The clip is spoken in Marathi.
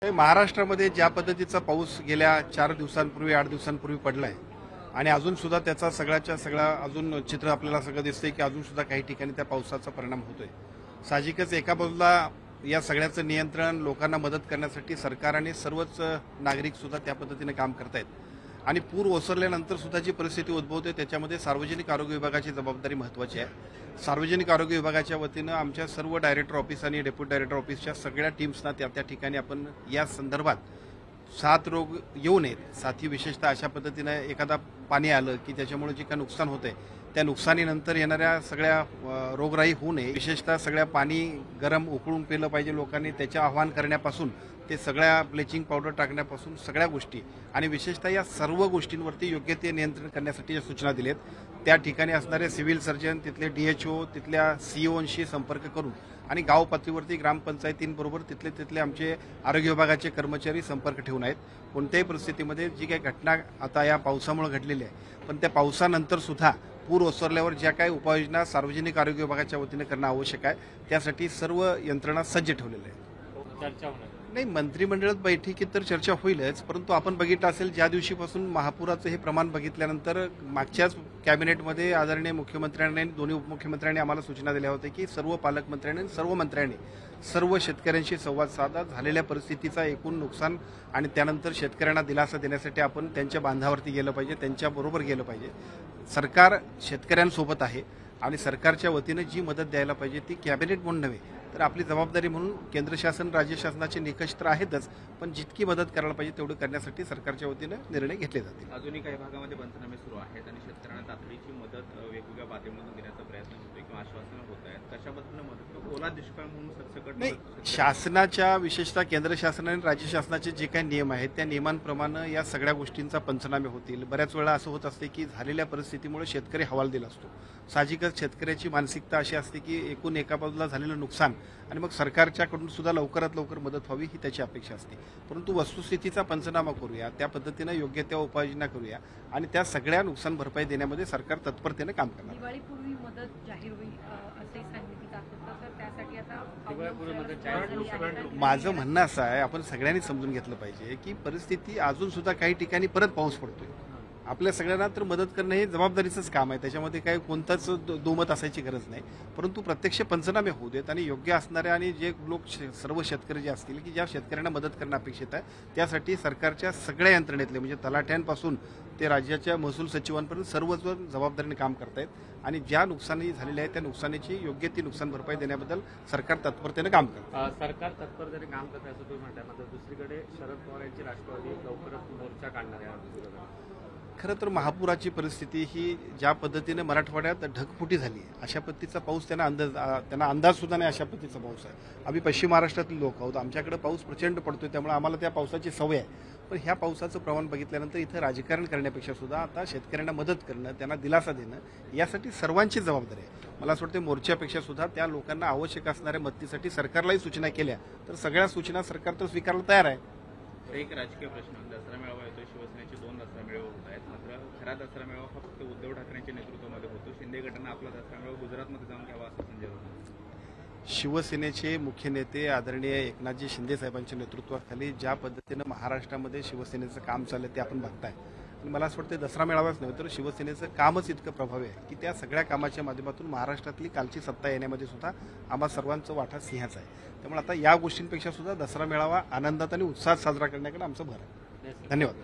महाराष्ट्रामध्ये ज्या पद्धतीचा पाऊस गेल्या 4 दिवसांपूर्वी 8 दिवसांपूर्वी पडलाय आणि अजून सुद्धा त्याचा सगळ्याच्या सगळा अजून चित्र आपल्याला सगळं दिसतंय की अजून सुद्धा काही ठिकाणी त्या पावसाचा परिणाम होतोय। साहजिकच एका बाजूला या सगळ्याचं नियंत्रण लोकांना मदत करण्यासाठी सरकार आणि सर्वच नागरिक सुद्धा त्या पद्धतीने काम करतायत आणि पूर ओसरल्यानंतर सुद्धा जी परिस्थिती उद्भवते त्याच्यामध्ये सार्वजनिक आरोग्य विभागाची जबाबदारी महत्त्वाची आहे। सार्वजनिक आरोग्य विभागाच्या वतीनं आमच्या सर्व डायरेक्टर ऑफिस आणि डेप्युटी डायरेक्टर ऑफिसच्या सगळ्या टीम्सना त्या ठिकाणी आपण या संदर्भात साथ रोग येऊ नयेत, साथी विशेषतः अशा पद्धतीने एखादा पाणी आलं की त्याच्यामुळे जे काही नुकसान होतंय त्या नुकसानीनंतर येणाऱ्या सगळ्या रोगराई होऊ नये, विशेषतः सगळ्या पाणी गरम उकळून पिलं पाहिजे लोकांनी, त्याचे आवाहन करण्यापासून ते सगळ्या ब्लिचिंग पावडर टाकण्यापासून सगळ्या गोष्टी आणि विशेषतः या सर्व गोष्टींवरती योग्य ते नियंत्रण करण्यासाठी या सूचना दिलेत। त्या ठिकाणी असणारे सिव्हिल सर्जन, तिथले डीएचओ, तिथल्या सीईओंशी संपर्क करून आणि गाव पातळीवरती ग्रामपंचायतींबरोबर तिथले आमचे आरोग्य विभागाचे कर्मचारी संपर्क ठेवून आहेत। कोणत्याही परिस्थितीमध्ये जी काही घटना आता या पावसामुळे घडलेली आहे पण त्या पावसानंतर सुद्धा पूर ओसरल्यावर ज्या काही उपाययोजना सार्वजनिक आरोग्य विभागाच्या वतीने करणं आवश्यक आहे त्यासाठी सर्व यंत्रणा सज्ज ठेवलेल्या आहे। नाही, मंत्रिमंडळात बैठकीत तर चर्चा होईलच, परंतु आपण बघितलं असेल ज्या दिवशीपासून महापुराचं हे प्रमाण बघितल्यानंतर मागच्याच कॅबिनेटमध्ये आदरणीय मुख्यमंत्र्यांनी दोन्ही उपमुख्यमंत्र्यांनी आम्हाला सूचना दिल्या होत्या की सर्व पालकमंत्र्यांनी आणि सर्व मंत्र्यांनी सर्व शेतकऱ्यांशी संवाद साधा, झालेल्या परिस्थितीचा एकूण नुकसान आणि त्यानंतर शेतकऱ्यांना दिलासा देण्यासाठी आपण त्यांच्या बांधावरती गेलं पाहिजे, त्यांच्याबरोबर गेलं पाहिजे। सरकार शेतकऱ्यांसोबत आहे आणि सरकारच्या वतीने जी मदत द्यायला पाहिजे ती कॅबिनेट म्हणून नव्हे तर आपली जबाबदारी म्हणून केंद्र शासन राज्य शासनाचे निकष तर आहेतच, पण जितकी मदत करायला पाहिजे तेवढं करण्यासाठी सरकारच्या वतीने निर्णय घेतले जातील। अजूनही काही भागामध्ये पंचनामे सुरू आहेत आणि शेतकऱ्यांना तातडीची मदत वेगवेगळ्या बातेमधून देण्याचा प्रयत्न होतोय किंवा आश्वासनं होत आहेत, कशा पद्धतीने मदत ओला दुष्काळ म्हणून सरसकट नाही, शासनाच्या विशेषतः केंद्र शासन आणि राज्य शासनाचे जे काही नियम आहेत त्या नियमांप्रमाणे या सगळ्या गोष्टींचा पंचनामे होतील। बऱ्याच वेळा असं होत असते की झालेल्या परिस्थितीमुळे शेतकरी हवालदिल असतो। साहजिकच शेतकऱ्याची मानसिकता अशी असते की एकूण एका बाजूला झालेलं नुकसान आणि मग सरकारच्याकडून सुद्धा लवकरात लवकर मदत व्हावी ही त्याची अपेक्षा असते, परंतु वस्तुस्थितीचा पंचनामा करूया, त्या पद्धतीने योग्य त्या उपाययोजना करूया आणि त्या सगळ्या नुकसान भरपाई देण्यामध्ये सरकार तत्परतेने काम करणार। दिवाळीपूर्वी मदत जाहीर होईल असे सांगितले जात होतं, तर त्यासाठी आता माझं म्हणणं असं आहे, आपण सगळ्यांनी समजून घेतलं पाहिजे की परिस्थिती अजून सुद्धा काही ठिकाणी परत पाऊस पडतोय। आपल्या सगळ्यांना तर मदत करणं हे जबाबदारीचंच काम आहे, त्याच्यामध्ये काही कोणताच दोमत असायची गरज नाही, परंतु प्रत्यक्ष पंचनामे होऊ देत आणि योग्य असणारे आणि जे लोक सर्व शेतकरी जे असतील की ज्या शेतकऱ्यांना मदत करणं अपेक्षित आहे त्यासाठी सरकारच्या सगळ्या यंत्रणेतले म्हणजे तलाठ्यांपासून ते राज्याच्या महसूल सचिवांपर्यंत सर्वजण जबाबदारीने काम करतायत आणि ज्या नुकसानी झालेली आहे त्या नुकसानीची योग्य ती नुकसान भरपाई देण्याबद्दल सरकार तत्परतेने काम करतं। सरकार तत्परतेने काम करत आहे असं तुम्ही म्हणताय, मात्र दुसरीकडे शरद पवार यांची राष्ट्रवादी लवकरच मोर्चा काढणार आहे। खरं तर महापुराची परिस्थिती ही ज्या पद्धतीने मराठवाड्यात ढगफुटी झाली अशा पद्धतीचा पाऊस त्यांना अंदाज सुद्धा नाही अशा पद्धतीचा पाऊस आहे। आम्ही पश्चिम महाराष्ट्रातील लोक आहोत, आमच्याकडे पाऊस प्रचंड पडतोय त्यामुळे आम्हाला त्या पावसाची सवय आहे, पण ह्या पावसाचं प्रमाण बघितल्यानंतर इथं राजकारण करण्यापेक्षा सुद्धा आता शेतकऱ्यांना मदत करणं, त्यांना दिलासा देणं यासाठी सर्वांची जबाबदारी आहे। मला असं वाटतं मोर्चापेक्षा सुद्धा त्या लोकांना आवश्यक असणाऱ्या मदतीसाठी सरकारलाही सूचना केल्या तर सगळ्या सूचना सरकार तर स्वीकारायला तयार आहे। एक राजकीय प्रश्न, दसरा मेळावा येतोय, शिवसेनेचे 2 दसरा मेळावे होत आहेत, मात्र खरा दसरा मेळावा फक्त उद्धव ठाकरेंच्या नेतृत्वामध्ये होतो। शिंदे गटानं आपला दसरा मेळावा गुजरातमध्ये जाऊन घ्यावा असं संजय राऊत। शिवसेनेचे मुख्य नेते आदरणीय एकनाथजी शिंदे साहेबांच्या नेतृत्वाखाली ज्या पद्धतीनं महाराष्ट्रामध्ये शिवसेनेचं काम चाललं ते आपण बघताय आणि मला असं वाटतं दसरा मेळावाच नव्हे तर शिवसेनेचं कामच इतकं प्रभावी आहे की त्या सगळ्या कामाच्या माध्यमातून महाराष्ट्रातली कालची सत्ता येण्यामध्ये सुद्धा आम्हा सर्वांचं वाटा सिंहाचा आहे। त्यामुळे आता या गोष्टींपेक्षा सुद्धा दसरा मेळावा आनंदात आणि उत्साहात साजरा करण्याकडे आमचं भर आहे। धन्यवाद।